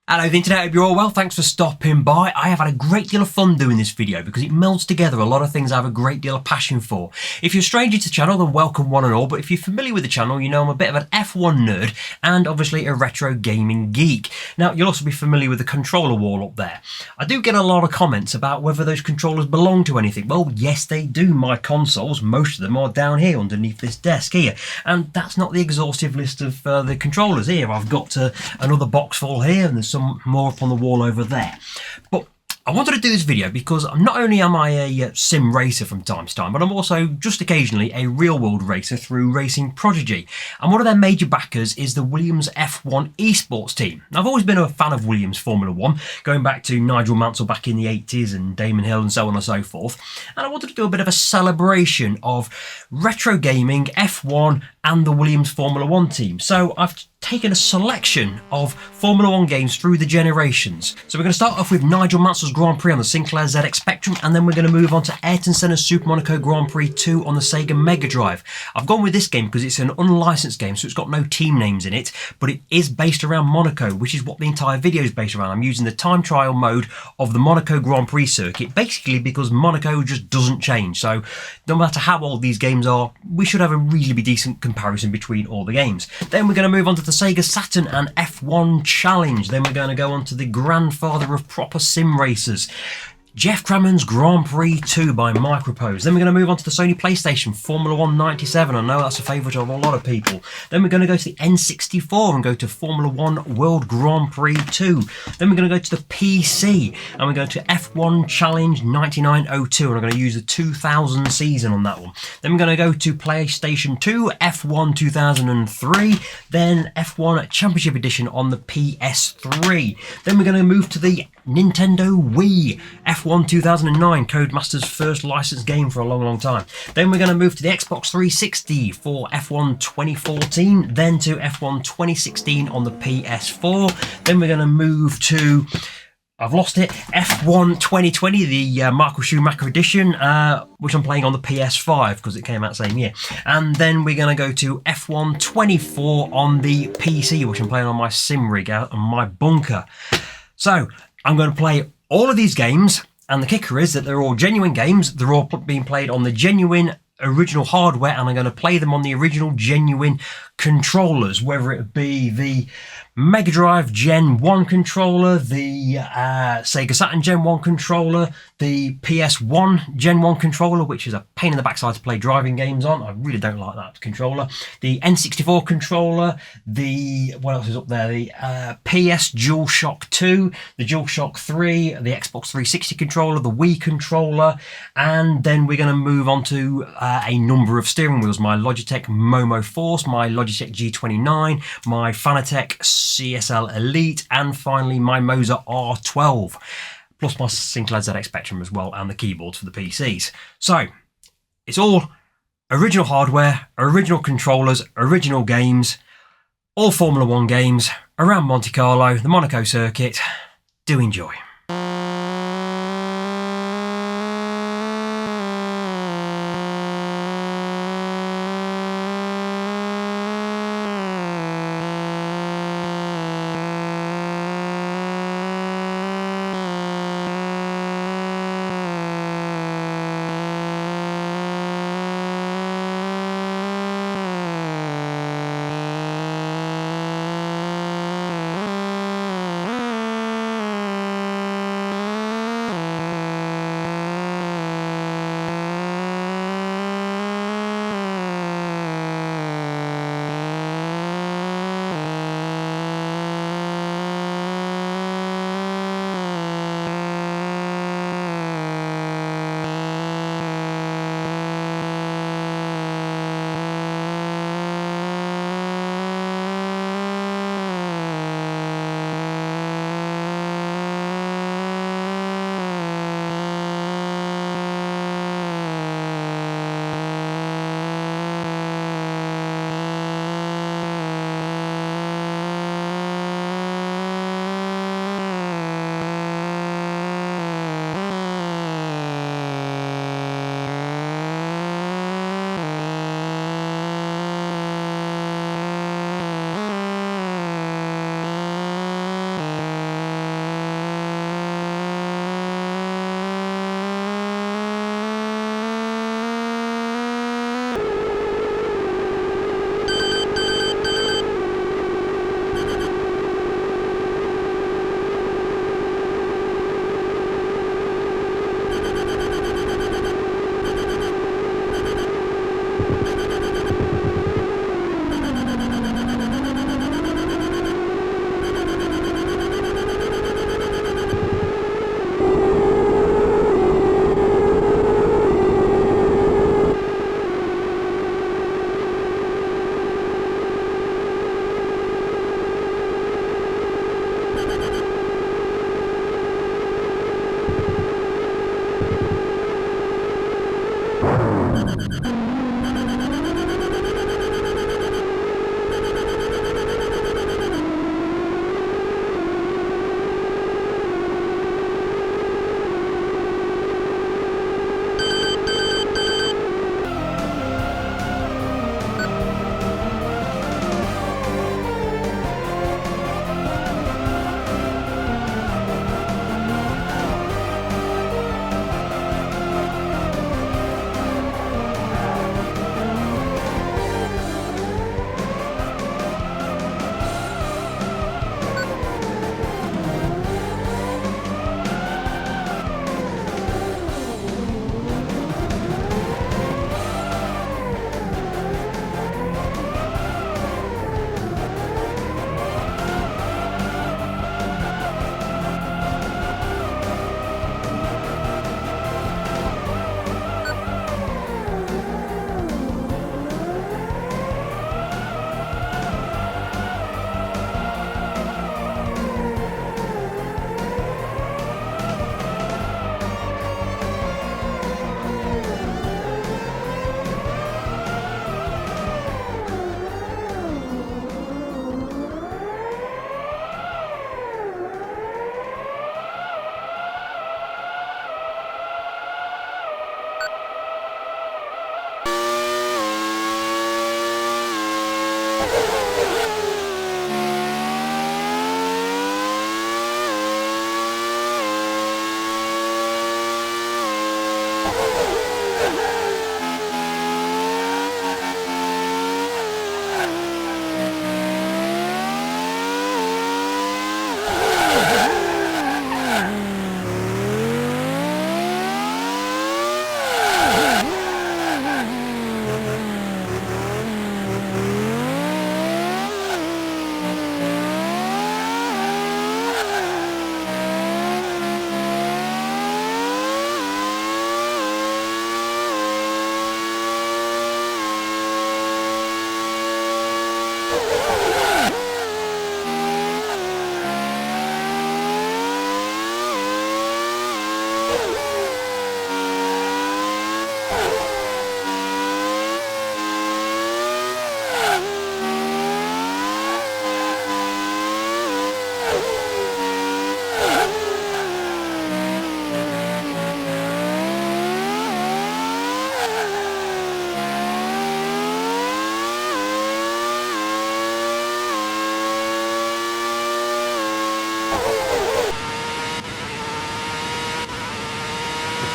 Hello the internet, hope you're all well, thanks for stopping by. I have had a great deal of fun doing this video because it melds together a lot of things I have a great deal of passion for. If you're a stranger to the channel, then welcome one and all, but if you're familiar with the channel, you know I'm a bit of an F1 nerd and obviously a retro gaming geek. Now, you'll also be familiar with the controller wall up there. I do get a lot of comments about whether those controllers belong to anything. Well, yes they do. My consoles, most of them are down here underneath this desk here, and that's not the exhaustive list of the controllers here. I've got another box full here, and there's some more up on the wall over there. But I wanted to do this video because not only am I a sim racer from time to time, but I'm also just occasionally a real world racer through Racing Prodigy. And one of their major backers is the Williams F1 eSports team. Now, I've always been a fan of Williams Formula 1, going back to Nigel Mansell back in the 80s and Damon Hill and so on and so forth. And I wanted to do a bit of a celebration of retro gaming, F1 and the Williams Formula 1 team. So I've taken a selection of Formula 1 games through the generations. So we're going to start off with Nigel Mansell's Grand Prix on the Sinclair ZX Spectrum, and then we're going to move on to Ayrton Senna's Super Monaco Grand Prix 2 on the Sega Megadrive. I've gone with this game because it's an unlicensed game, so it's got no team names in it, but it is based around Monaco, which is what the entire video is based around. I'm using the time trial mode of the Monaco Grand Prix circuit, basically because Monaco just doesn't change. So no matter how old these games are, we should have a reasonably decent comparison between all the games. Then we're going to move on to the Sega Saturn and F1 Challenge. Then we're going to go on to the grandfather of proper sim racers, Jeff Crammond's Grand Prix 2 by Micropose. Then we're going to move on to the Sony PlayStation Formula 1 97. I know that's a favourite of a lot of people. Then we're going to go to the N64 and go to Formula 1 World Grand Prix 2. Then we're going to go to the PC and we're going to F1 Challenge 9902, and I'm going to use the 2000 season on that one. Then we're going to go to PlayStation 2 F1 2003. Then F1 Championship Edition on the PS3. Then we're going to move to the Nintendo Wii F1 2009, Codemaster's first licensed game for a long time. Then we're going to move to the Xbox 360 for F1 2014, then to F1 2016 on the PS4. Then we're going to move to, I've lost it, F1 2020, the Michael Schumacher edition, which I'm playing on the PS5 because it came out the same year. And then we're going to go to F1 24 on the PC, which I'm playing on my sim rig out on my bunker. So I'm going to play all of these games, and the kicker is that they're all genuine games. They're all being played on the genuine original hardware, and I'm going to play them on the original genuine controllers, whether it be the Megadrive Gen 1 controller, the Sega Saturn Gen 1 controller, the PS1 Gen 1 controller, which is a pain in the backside to play driving games on. I really don't like that controller. The N64 controller, the, what else is up there? The PS DualShock 2, the DualShock 3, the Xbox 360 controller, the Wii controller, and then we're going to move on to a number of steering wheels. My Logitech Momo Force, my Logitech G29, my Fanatec CSL Elite, and finally my Moza R12, plus my Sinclair ZX Spectrum as well, and the keyboards for the PCs. So it's all original hardware, original controllers, original games, all Formula 1 games around Monte Carlo, the Monaco circuit. Do enjoy.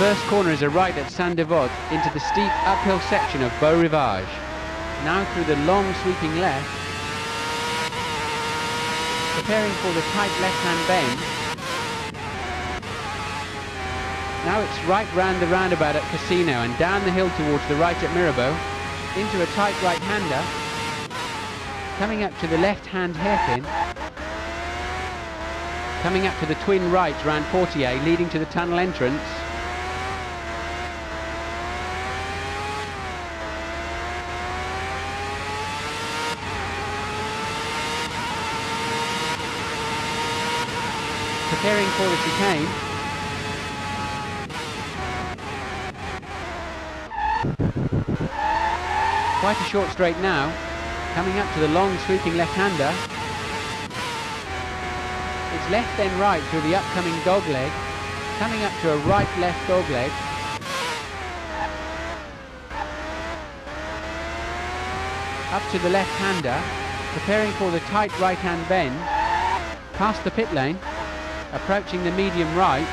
first corner is a right at Saint-Devote into the steep uphill section of Beau Rivage. Now through the long sweeping left, preparing for the tight left-hand bend. Now it's right round the roundabout at Casino and down the hill towards the right at Mirabeau, into a tight right-hander, coming up to the left-hand hairpin, coming up to the twin rights round Portier, leading to the tunnel entrance. Preparing for the chicane. Quite a short straight now, coming up to the long sweeping left-hander. It's left then right through the upcoming dogleg, coming up to a right-left dogleg. Up to the left-hander, preparing for the tight right-hand bend, past the pit lane, approaching the medium right,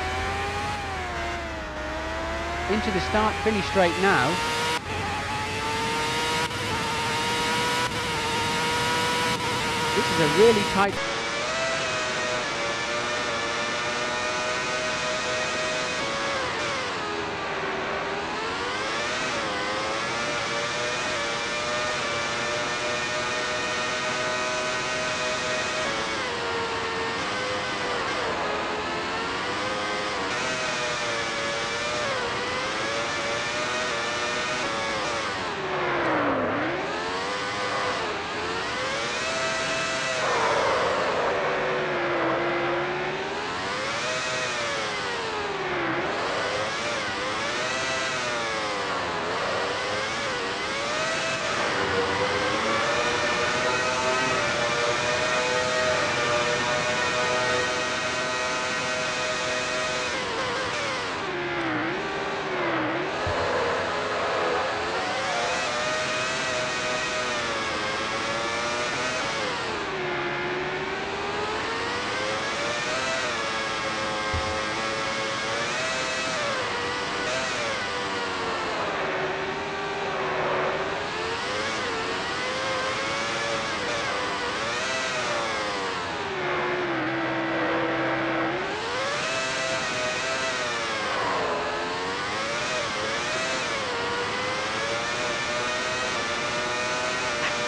into the start-finish straight now. This is a really tight...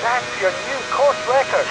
That's your new course record.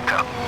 Monaco.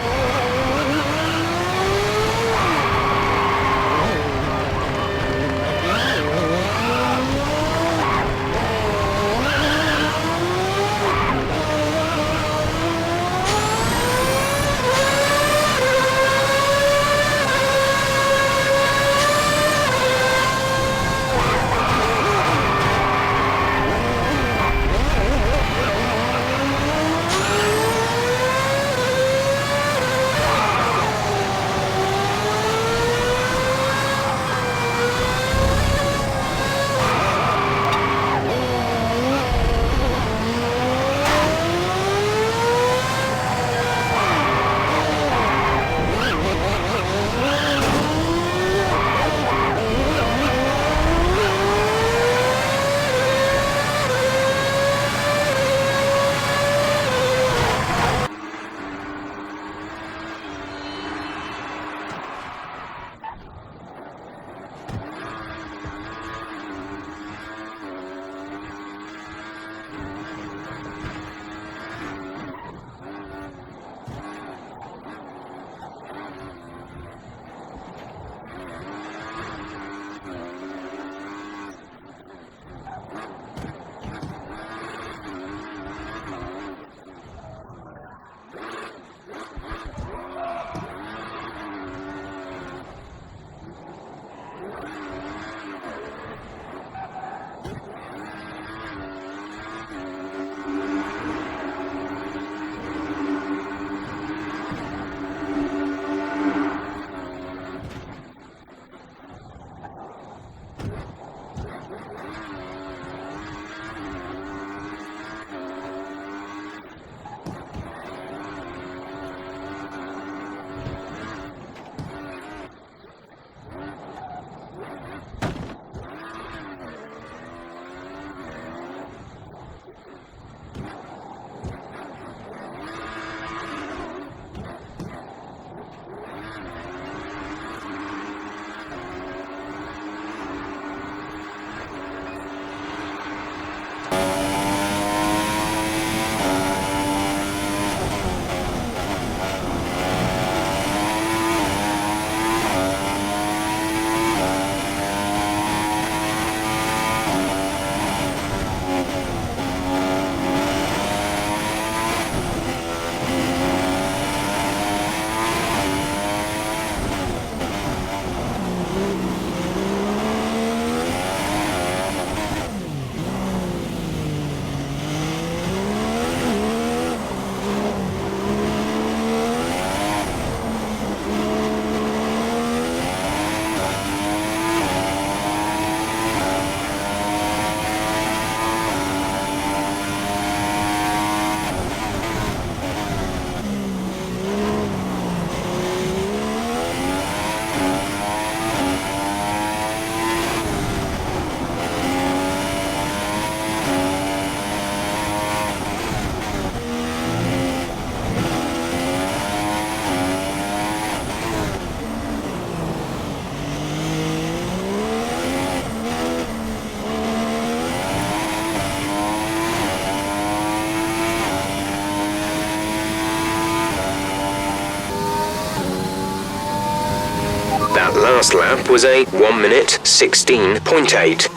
That last lap was a 1 minute 16.8.